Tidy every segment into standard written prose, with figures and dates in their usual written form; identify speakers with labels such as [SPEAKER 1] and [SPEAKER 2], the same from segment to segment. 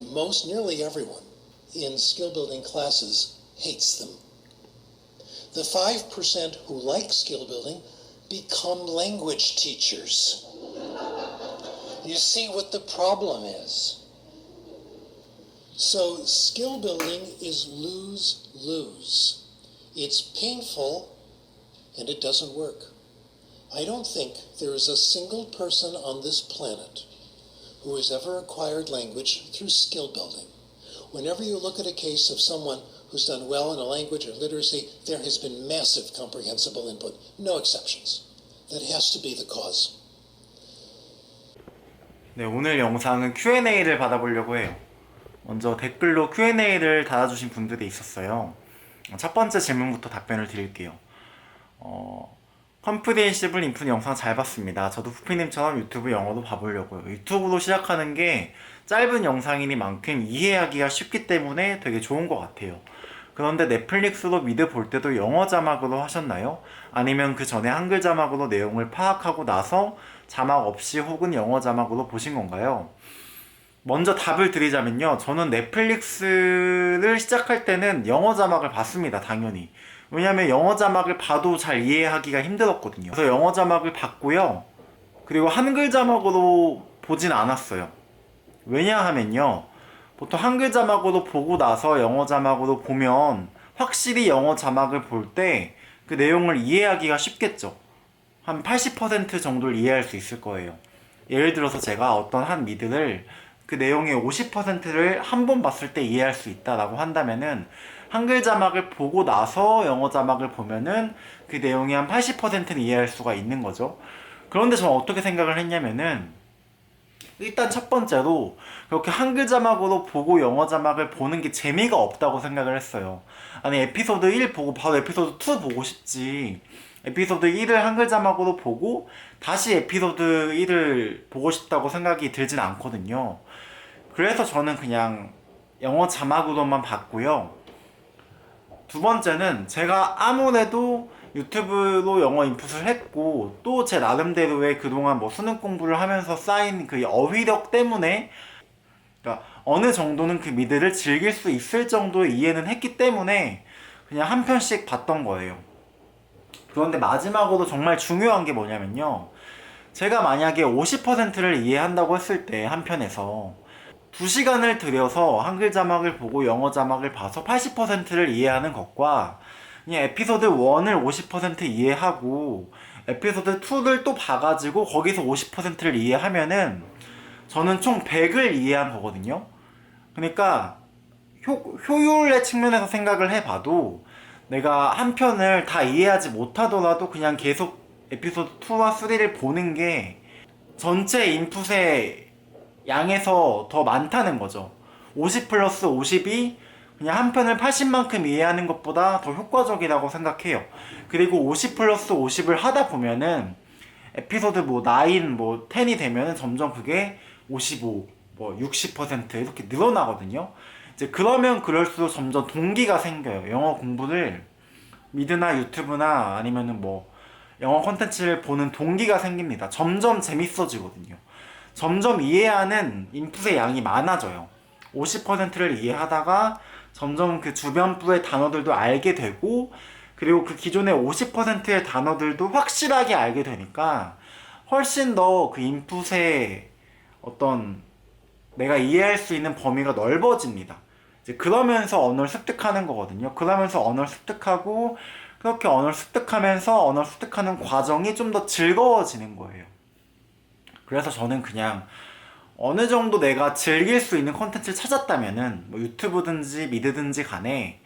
[SPEAKER 1] Most nearly everyone in skill building classes hates them. The 5% who like skill building become language teachers. You see what the problem is. So skill building is lose-lose. It's painful and it doesn't work. I don't think there is a single person on this planet who has ever acquired language through skill building. Whenever you look at a case of someone who's done well in a language or literacy, there has been massive comprehensible input, no exceptions. That has to be the cause.
[SPEAKER 2] 네, 오늘 영상은 Q&A를 받아보려고 해요. 먼저 댓글로 Q&A를 달아주신 분들이 있었어요. 첫 번째 질문부터 답변을 드릴게요. 컴프리헨시블 인풋 영상 잘 봤습니다. 저도 푸피님처럼 유튜브 영어도 봐보려고요. 유튜브로 시작하는 게 짧은 영상이니만큼 이해하기가 쉽기 때문에 되게 좋은 것 같아요. 그런데 넷플릭스로 미드 볼 때도 영어 자막으로 하셨나요? 아니면 그 전에 한글 자막으로 내용을 파악하고 나서 자막 없이 혹은 영어 자막으로 보신 건가요? 먼저 답을 드리자면요, 저는 넷플릭스를 시작할 때는 영어 자막을 봤습니다. 당연히. 왜냐면 영어 자막을 봐도 잘 이해하기가 힘들었거든요. 그래서 영어 자막을 봤고요, 그리고 한글 자막으로 보진 않았어요. 왜냐하면요, 보통 한글 자막으로 보고 나서 영어 자막으로 보면 확실히 영어 자막을 볼 때 그 내용을 이해하기가 쉽겠죠. 한 80% 정도를 이해할 수 있을 거예요. 예를 들어서 제가 어떤 한 미드를 그 내용의 50%를 한 번 봤을 때 이해할 수 있다라고 한다면은 한글 자막을 보고 나서 영어 자막을 보면은 그 내용의 한 80%는 이해할 수가 있는 거죠. 그런데 저는 어떻게 생각을 했냐면은, 일단 첫 번째로 그렇게 한글 자막으로 보고 영어 자막을 보는 게 재미가 없다고 생각을 했어요. 아니, 에피소드 1 보고 바로 에피소드 2 보고 싶지, 에피소드 1을 한글 자막으로 보고 다시 에피소드 1을 보고 싶다고 생각이 들진 않거든요. 그래서 저는 그냥 영어 자막으로만 봤고요. 두 번째는 제가 아무래도 유튜브로 영어 인풋을 했고, 또 제 나름대로의 그동안 뭐 수능 공부를 하면서 쌓인 그 어휘력 때문에, 그러니까 어느 정도는 그 미드를 즐길 수 있을 정도의 이해는 했기 때문에 그냥 한 편씩 봤던 거예요. 그런데 마지막으로 정말 중요한 게 뭐냐면요, 제가 만약에 50%를 이해한다고 했을 때 한 편에서 2시간을 들여서 한글 자막을 보고 영어 자막을 봐서 80%를 이해하는 것과, 그냥 에피소드 1을 50% 이해하고 에피소드 2를 또 봐가지고 거기서 50%를 이해하면은 저는 총 100을 이해한 거거든요. 그러니까 효율의 측면에서 생각을 해봐도 내가 한 편을 다 이해하지 못하더라도 그냥 계속 에피소드 2와 3를 보는 게 전체 인풋의 양에서 더 많다는 거죠. 50 플러스 50이 그냥 한 편을 80만큼 이해하는 것보다 더 효과적이라고 생각해요. 그리고 50 플러스 50을 하다 보면은 에피소드 뭐 9, 뭐 10이 되면은 점점 그게 55, 뭐 60% 이렇게 늘어나거든요. 이제 그러면 그럴수록 점점 동기가 생겨요. 영어 공부를 미드나 유튜브나 아니면은 뭐 영어 콘텐츠를 보는 동기가 생깁니다. 점점 재밌어지거든요. 점점 이해하는 인풋의 양이 많아져요. 50%를 이해하다가 점점 그 주변부의 단어들도 알게 되고, 그리고 그 기존의 50%의 단어들도 확실하게 알게 되니까 훨씬 더 그 인풋의 어떤 내가 이해할 수 있는 범위가 넓어집니다. 이제 그러면서 언어를 습득하는 거거든요. 그러면서 언어를 습득하고, 그렇게 언어를 습득하면서 언어를 습득하는 과정이 좀 더 즐거워지는 거예요. 그래서 저는 그냥 어느 정도 내가 즐길 수 있는 콘텐츠를 찾았다면은 뭐 유튜브든지 미드든지 간에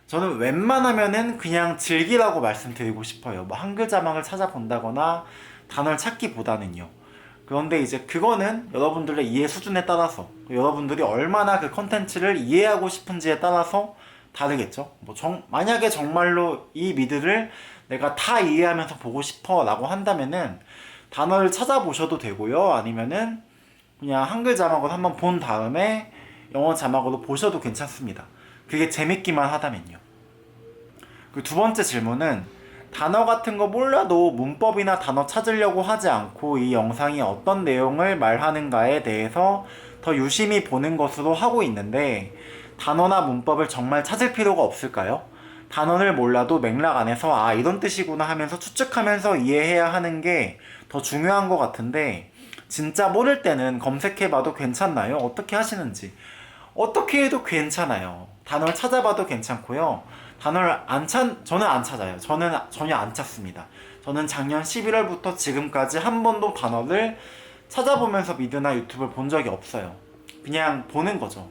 [SPEAKER 2] 저는 웬만하면은 그냥 즐기라고 말씀드리고 싶어요. 뭐 한글 자막을 찾아본다거나 단어를 찾기보다는요. 그런데 이제 그거는 여러분들의 이해 수준에 따라서, 여러분들이 얼마나 그 콘텐츠를 이해하고 싶은지에 따라서 다르겠죠. 뭐 만약에 정말로 이 미드를 내가 다 이해하면서 보고 싶어 라고 한다면은 단어를 찾아보셔도 되고요. 아니면은 그냥 한글 자막을 한번 본 다음에 영어 자막으로 보셔도 괜찮습니다. 그게 재밌기만 하다면요. 그 두 번째 질문은, 단어 같은 거 몰라도 문법이나 단어 찾으려고 하지 않고 이 영상이 어떤 내용을 말하는가에 대해서 더 유심히 보는 것으로 하고 있는데 단어나 문법을 정말 찾을 필요가 없을까요? 단어를 몰라도 맥락 안에서 아 이런 뜻이구나 하면서 추측하면서 이해해야 하는 게 더 중요한 것 같은데 진짜 모를 때는 검색해봐도 괜찮나요? 어떻게 하시는지. 어떻게 해도 괜찮아요. 단어를 찾아봐도 괜찮고요. 저는 안 찾아요. 저는 전혀 안 찾습니다. 저는 작년 11월부터 지금까지 한 번도 단어를 찾아보면서 미드나 유튜브를 본 적이 없어요. 그냥 보는 거죠.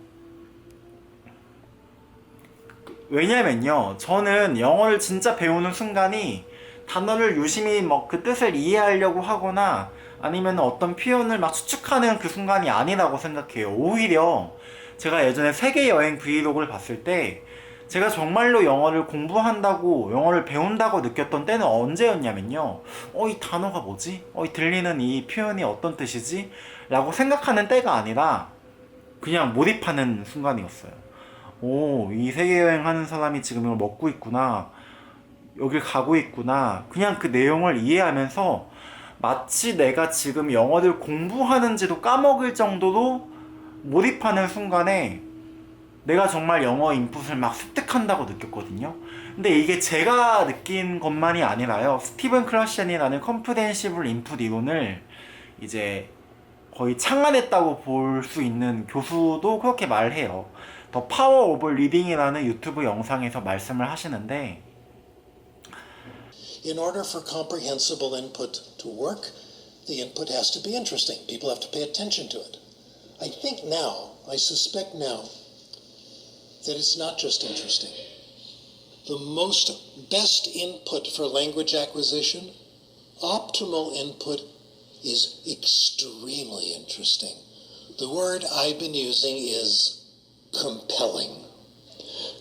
[SPEAKER 2] 왜냐면요, 저는 영어를 진짜 배우는 순간이 단어를 유심히 그 뜻을 이해하려고 하거나 아니면 어떤 표현을 막 추측하는 그 순간이 아니라고 생각해요. 오히려 제가 예전에 세계 여행 브이로그를 봤을 때 제가 정말로 영어를 공부한다고 영어를 배운다고 느꼈던 때는 언제였냐면요, 이 단어가 뭐지? 이 들리는 이 표현이 어떤 뜻이지? 라고 생각하는 때가 아니라 그냥 몰입하는 순간이었어요. 이 세계 여행하는 사람이 지금 이걸 먹고 있구나, 여길 가고 있구나, 그냥 그 내용을 이해하면서 마치 내가 지금 영어를 공부하는지도 까먹을 정도로 몰입하는 순간에 내가 정말 영어 인풋을 막 습득한다고 느꼈거든요. 근데 이게 제가 느낀 것만이 아니라요, 스티븐 클러시안이라는 컴프레hen시블 인풋 이론을 이제 거의 창안했다고 볼 수 있는 교수도 그렇게 말해요. 더 파워 오브 리딩이라는 유튜브 영상에서 말씀을 하시는데,
[SPEAKER 1] In order for comprehensible input to work, the input has to be interesting. People have to pay attention to it. I suspect now, that it's not just interesting. The best input for language acquisition, optimal input, is extremely interesting. The word I've been using is compelling.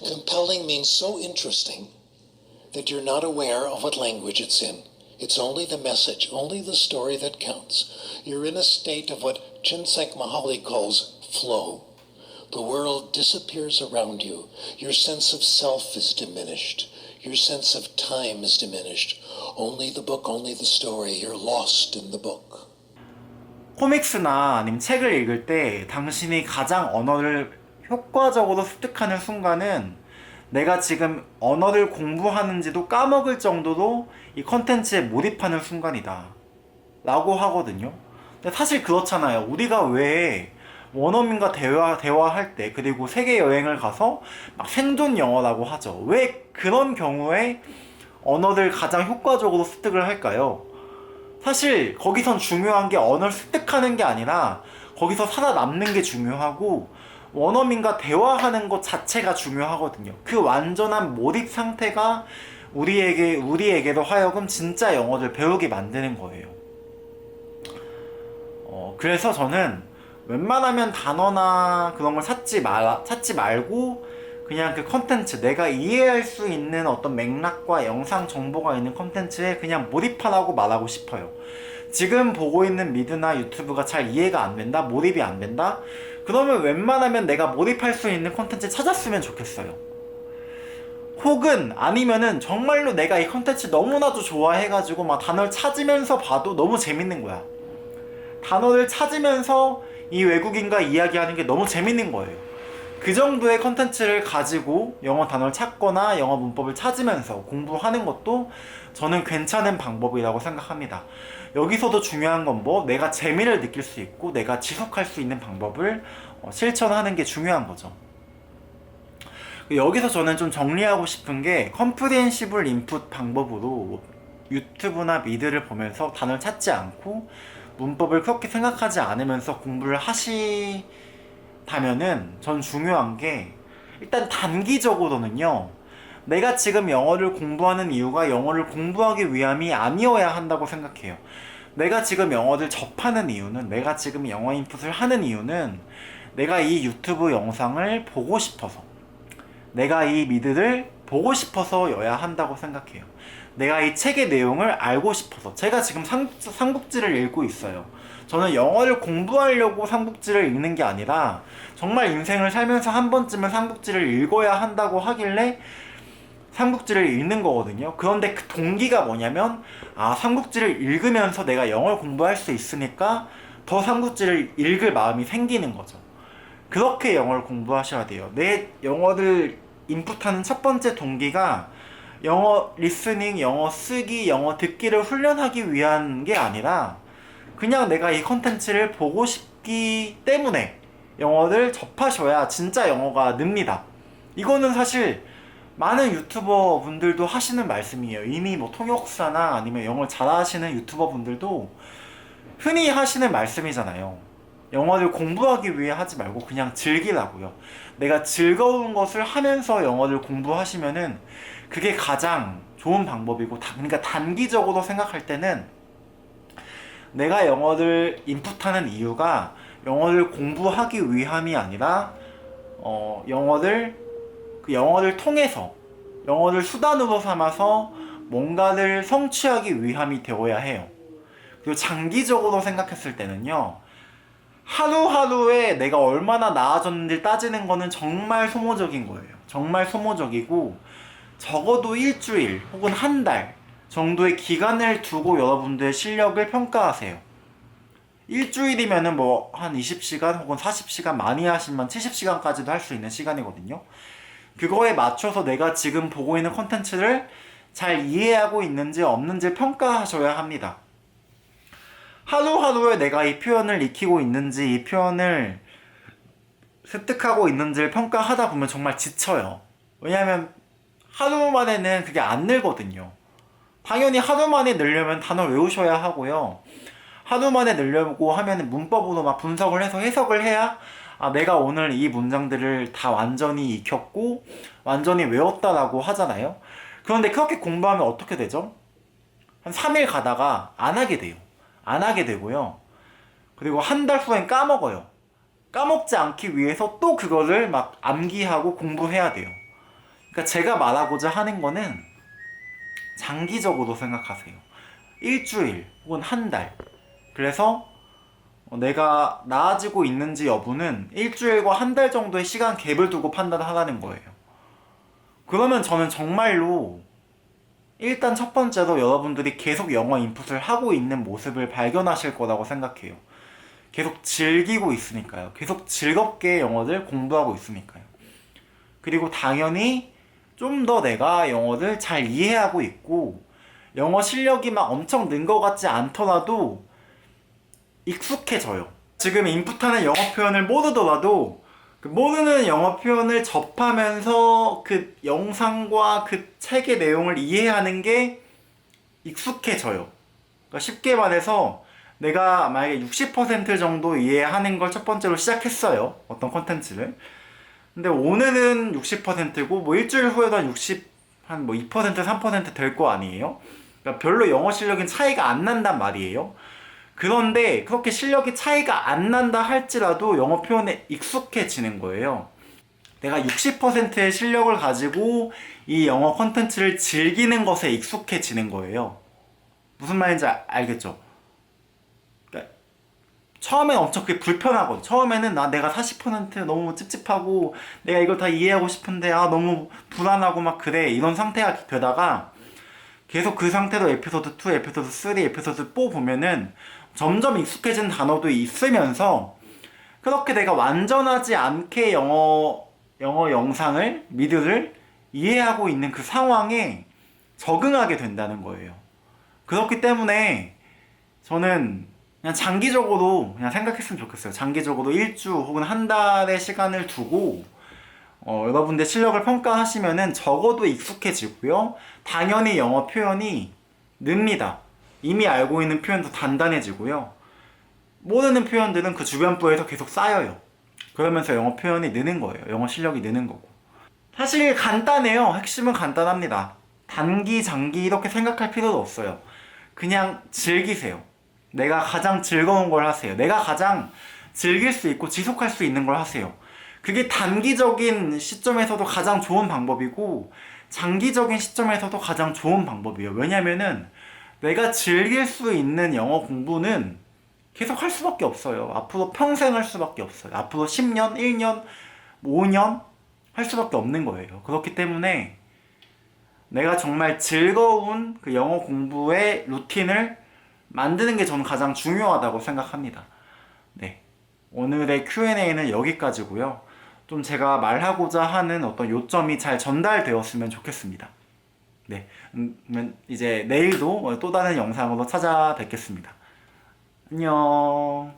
[SPEAKER 1] Compelling means so interesting that you're not aware of what language it's in. It's only the message, only the story that counts. You're in a state of what Csikszentmihalyi Mahali calls flow. The world disappears around you. Your sense of self is diminished. Your sense of time is diminished. Only the book, only the story. You're lost in the book.
[SPEAKER 2] 코믹스나 아니면 책을 읽을 때 당신이 가장 언어를 효과적으로 습득하는 순간은 내가 지금 언어를 공부하는지도 까먹을 정도로 이 컨텐츠에 몰입하는 순간이다 라고 하거든요. 근데 사실 그렇잖아요. 우리가 왜 원어민과 대화할 때, 그리고 세계 여행을 가서 막 생존 영어라고 하죠. 왜 그런 경우에 언어를 가장 효과적으로 습득을 할까요? 사실 거기선 중요한 게 언어를 습득하는 게 아니라 거기서 살아남는 게 중요하고 원어민과 대화하는 것 자체가 중요하거든요. 그 완전한 몰입 상태가 우리에게도 하여금 진짜 영어를 배우게 만드는 거예요. 그래서 저는 웬만하면 단어나 그런 걸 찾지 말고 그냥 그 컨텐츠, 내가 이해할 수 있는 어떤 맥락과 영상 정보가 있는 컨텐츠에 그냥 몰입하라고 말하고 싶어요. 지금 보고 있는 미드나 유튜브가 잘 이해가 안 된다, 몰입이 안 된다? 그러면 웬만하면 내가 몰입할 수 있는 컨텐츠 찾았으면 좋겠어요. 혹은 아니면은 정말로 내가 이 컨텐츠 너무나도 좋아해가지고 막 단어를 찾으면서 봐도 너무 재밌는 거야. 단어를 찾으면서 이 외국인과 이야기하는 게 너무 재밌는 거예요. 그 정도의 컨텐츠를 가지고 영어 단어를 찾거나 영어 문법을 찾으면서 공부하는 것도 저는 괜찮은 방법이라고 생각합니다. 여기서도 중요한 건 내가 재미를 느낄 수 있고 내가 지속할 수 있는 방법을 실천하는 게 중요한 거죠. 여기서 저는 좀 정리하고 싶은 게, 컴프리헨시블 인풋 방법으로 유튜브나 미드를 보면서 단어를 찾지 않고 문법을 그렇게 생각하지 않으면서 공부를 하시다면은 전 중요한 게, 일단 단기적으로는요, 내가 지금 영어를 공부하는 이유가 영어를 공부하기 위함이 아니어야 한다고 생각해요. 내가 지금 영어를 접하는 이유는, 내가 지금 영어 인풋을 하는 이유는 내가 이 유튜브 영상을 보고 싶어서, 내가 이 미드를 보고 싶어서여야 한다고 생각해요. 내가 이 책의 내용을 알고 싶어서. 제가 지금 삼국지를 읽고 있어요. 저는 영어를 공부하려고 삼국지를 읽는 게 아니라 정말 인생을 살면서 한 번쯤은 삼국지를 읽어야 한다고 하길래 삼국지를 읽는 거거든요. 그런데 그 동기가 뭐냐면, 삼국지를 읽으면서 내가 영어를 공부할 수 있으니까 더 삼국지를 읽을 마음이 생기는 거죠. 그렇게 영어를 공부하셔야 돼요. 내 영어를 인풋하는 첫 번째 동기가 영어 리스닝, 영어 쓰기, 영어 듣기를 훈련하기 위한 게 아니라 그냥 내가 이 컨텐츠를 보고 싶기 때문에 영어를 접하셔야 진짜 영어가 늡니다. 이거는 사실 많은 유튜버 분들도 하시는 말씀이에요. 이미 뭐 통역사나 아니면 영어를 잘하시는 유튜버 분들도 흔히 하시는 말씀이잖아요. 영어를 공부하기 위해 하지 말고 그냥 즐기라고요. 내가 즐거운 것을 하면서 영어를 공부하시면은 그게 가장 좋은 방법이고, 그러니까 단기적으로 생각할 때는 내가 영어를 인풋하는 이유가 영어를 공부하기 위함이 아니라 영어를 통해서 영어를 수단으로 삼아서 뭔가를 성취하기 위함이 되어야 해요. 그리고 장기적으로 생각했을 때는요, 하루하루에 내가 얼마나 나아졌는지 따지는 거는 정말 소모적인 거예요. 정말 소모적이고, 적어도 일주일 혹은 한 달 정도의 기간을 두고 여러분들의 실력을 평가하세요. 일주일이면은 뭐 한 20시간 혹은 40시간, 많이 하시면 70시간까지도 할 수 있는 시간이거든요. 그거에 맞춰서 내가 지금 보고 있는 콘텐츠를 잘 이해하고 있는지 없는지 평가하셔야 합니다. 하루하루에 내가 이 표현을 익히고 있는지, 이 표현을 습득하고 있는지를 평가하다 보면 정말 지쳐요. 왜냐하면 하루 만에는 그게 안 늘거든요. 당연히 하루 만에 늘려면 단어를 외우셔야 하고요. 하루 만에 늘려고 하면 문법으로 막 분석을 해서 해석을 해야 내가 오늘 이 문장들을 다 완전히 익혔고 완전히 외웠다라고 하잖아요. 그런데 그렇게 공부하면 어떻게 되죠? 한 3일 가다가 안 하게 돼요. 안 하게 되고요. 그리고 한 달 후엔 까먹어요. 까먹지 않기 위해서 또 그거를 막 암기하고 공부해야 돼요. 그러니까 제가 말하고자 하는 거는 장기적으로 생각하세요. 일주일 혹은 한 달. 그래서 내가 나아지고 있는지 여부는 일주일과 한 달 정도의 시간 갭을 두고 판단하라는 거예요. 그러면 저는 정말로 일단 첫 번째로 여러분들이 계속 영어 인풋을 하고 있는 모습을 발견하실 거라고 생각해요. 계속 즐기고 있으니까요. 계속 즐겁게 영어를 공부하고 있으니까요. 그리고 당연히 좀 더 내가 영어를 잘 이해하고 있고 영어 실력이 막 엄청 는 것 같지 않더라도 익숙해져요. 지금 인풋하는 영어 표현을 모르더라도 그 모르는 영어 표현을 접하면서 그 영상과 그 책의 내용을 이해하는 게 익숙해져요. 그러니까 쉽게 말해서 내가 만약에 60% 정도 이해하는 걸 첫 번째로 시작했어요. 어떤 콘텐츠를. 근데 오늘은 60%고 뭐 일주일 후에도 한 뭐 2%, 3% 될 거 아니에요? 그러니까 별로 영어 실력은 차이가 안 난단 말이에요. 그런데 그렇게 실력이 차이가 안 난다 할지라도 영어 표현에 익숙해지는 거예요. 내가 60%의 실력을 가지고 이 영어 콘텐츠를 즐기는 것에 익숙해지는 거예요. 무슨 말인지 알겠죠? 그러니까 처음엔 엄청 그게 불편하거든. 처음에는 내가 40% 너무 찝찝하고 내가 이걸 다 이해하고 싶은데 너무 불안하고 막 그래, 이런 상태가 되다가 계속 그 상태로 에피소드 2, 에피소드 3, 에피소드 4 보면은 점점 익숙해진 단어도 있으면서 그렇게 내가 완전하지 않게 영어 영상을, 미드를 이해하고 있는 그 상황에 적응하게 된다는 거예요. 그렇기 때문에 저는 그냥 장기적으로 그냥 생각했으면 좋겠어요. 장기적으로 일주 혹은 한 달의 시간을 두고 여러분들 실력을 평가하시면은 적어도 익숙해지고요. 당연히 영어 표현이 늡니다. 이미 알고 있는 표현도 단단해지고요. 모르는 표현들은 그 주변부에서 계속 쌓여요. 그러면서 영어 표현이 느는 거예요. 영어 실력이 느는 거고. 사실 간단해요. 핵심은 간단합니다. 단기, 장기 이렇게 생각할 필요도 없어요. 그냥 즐기세요. 내가 가장 즐거운 걸 하세요. 내가 가장 즐길 수 있고 지속할 수 있는 걸 하세요. 그게 단기적인 시점에서도 가장 좋은 방법이고 장기적인 시점에서도 가장 좋은 방법이에요. 왜냐면은 내가 즐길 수 있는 영어 공부는 계속 할 수밖에 없어요. 앞으로 평생 할 수밖에 없어요. 앞으로 10년, 1년, 5년 할 수밖에 없는 거예요. 그렇기 때문에 내가 정말 즐거운 그 영어 공부의 루틴을 만드는 게 저는 가장 중요하다고 생각합니다. 네. 오늘의 Q&A는 여기까지고요. 좀 제가 말하고자 하는 어떤 요점이 잘 전달되었으면 좋겠습니다. 네. 그러면 이제 내일도 또 다른 영상으로 찾아뵙겠습니다. 안녕.